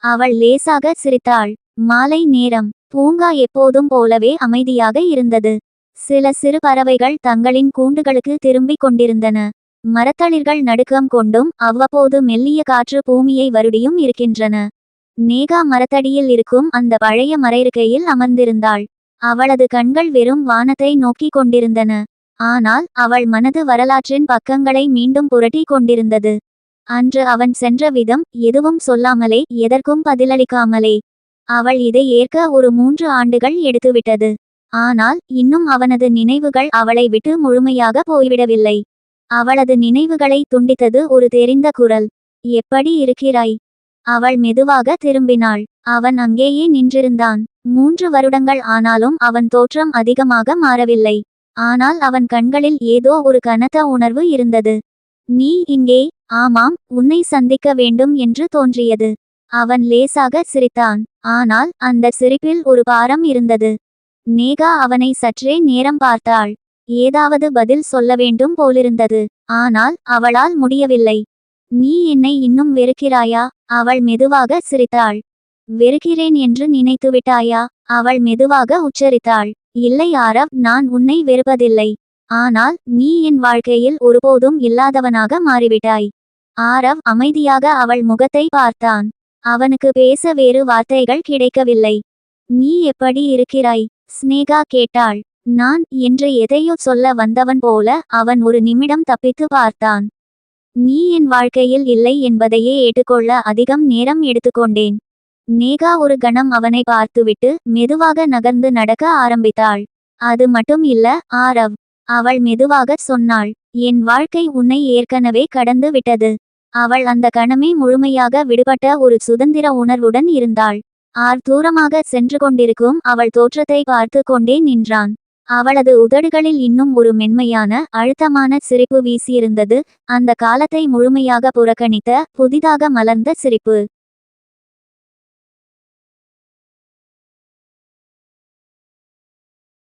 அவள் லேசாக சிரித்தாள். மாலை நேரம். பூங்கா எப்போதும் போலவே அமைதியாக இருந்தது. சில சிறு பறவைகள் தங்களின் கூண்டுகளுக்கு திரும்பிக் கொண்டிருந்தன. மரத்தளிர்கள் நடுக்கம் கொண்டும் அவ்வப்போது மெல்லிய காற்று பூமியை வருடியும் இருக்கின்றன. நேகா மரத்தடியில் இருக்கும் அந்த பழைய மரையிருக்கையில் அமர்ந்திருந்தாள். அவளது கண்கள் வெறும் வானத்தை நோக்கி கொண்டிருந்தன. ஆனால் அவள் மனது வரலாற்றின் பக்கங்களை மீண்டும் புரட்டி கொண்டிருந்தது. அன்று அவன் சென்ற விதம், எதுவும் சொல்லாமலே, எதற்கும் பதிலளிக்காமலே. அவள் இதை ஏற்க ஒரு 3 ஆண்டுகள் எடுத்துவிட்டது. ஆனால் இன்னும் அவனது நினைவுகள் அவளை விட்டு முழுமையாக போய்விடவில்லை. அவளது நினைவுகளை துண்டித்தது ஒரு தெரிந்த குரல். எப்படி இருக்கிறாய்? அவள் மெதுவாக திரும்பினாள். அவன் அங்கேயே நின்றிருந்தான். 3 வருடங்கள் ஆனாலும் அவன் தோற்றம் அதிகமாக மாறவில்லை. ஆனால் அவன் கண்களில் ஏதோ ஒரு கனத்த உணர்வு இருந்தது. நீ இங்கே? ஆமாம், உன்னை சந்திக்க வேண்டும் என்று தோன்றியது. அவன் லேசாக சிரித்தான். ஆனால் அந்த சிரிப்பில் ஒரு பாரம் இருந்தது. நேகா அவனை சற்றே நேரம் பார்த்தாள். ஏதாவது பதில் சொல்ல வேண்டும் போலிருந்தது. ஆனால் அவளால் முடியவில்லை. நீ என்னை இன்னும் வெறுக்கிறாயா? அவள் மெதுவாக சிரித்தாள். வெறுக்கிறேன் என்று நினைத்துவிட்டாயா? அவள் மெதுவாக உச்சரித்தாள். இல்லை ஆரவ், நான் உன்னை வெறுப்பதில்லை. ஆனால் நீ என் வாழ்க்கையில் ஒருபோதும் இல்லாதவனாக மாறிவிட்டாய். ஆரவ் அமைதியாக அவள் முகத்தை பார்த்தான். அவனுக்கு பேச வேறு வார்த்தைகள் கிடைக்கவில்லை. நீ எப்படி இருக்கிறாய்? ஸ்னேகா கேட்டாள். நான் என்று எதையோ சொல்ல வந்தவன் போல அவன் ஒரு நிமிடம் தப்பித்து பார்த்தான். நீ என் வாழ்க்கையில் இல்லை என்பதையே ஏற்றுக்கொள்ள அதிகம் நேரம் எடுத்துக்கொண்டேன். நேகா ஒரு கணம் அவனை பார்த்துவிட்டு மெதுவாக நகர்ந்து நடக்க ஆரம்பித்தாள். அது மட்டும் இல்ல ஆரவ், அவள் மெதுவாக சொன்னாள். என் வாழ்க்கை உன்னை ஏற்கனவே கடந்து விட்டது. அவள் அந்த கணமே முழுமையாக விடுபட்ட ஒரு சுதந்திர உணர்வுடன் இருந்தாள். தூரமாக சென்று கொண்டிருக்கும் அவள் தோற்றத்தை பார்த்து கொண்டே நின்றான். அவளது உதடுகளில் இன்னும் ஒரு மென்மையான அழுத்தமான சிரிப்பு வீசியிருந்தது. அந்த காலத்தை முழுமையாக புறக்கணித்த புதிதாக மலர்ந்த சிரிப்பு.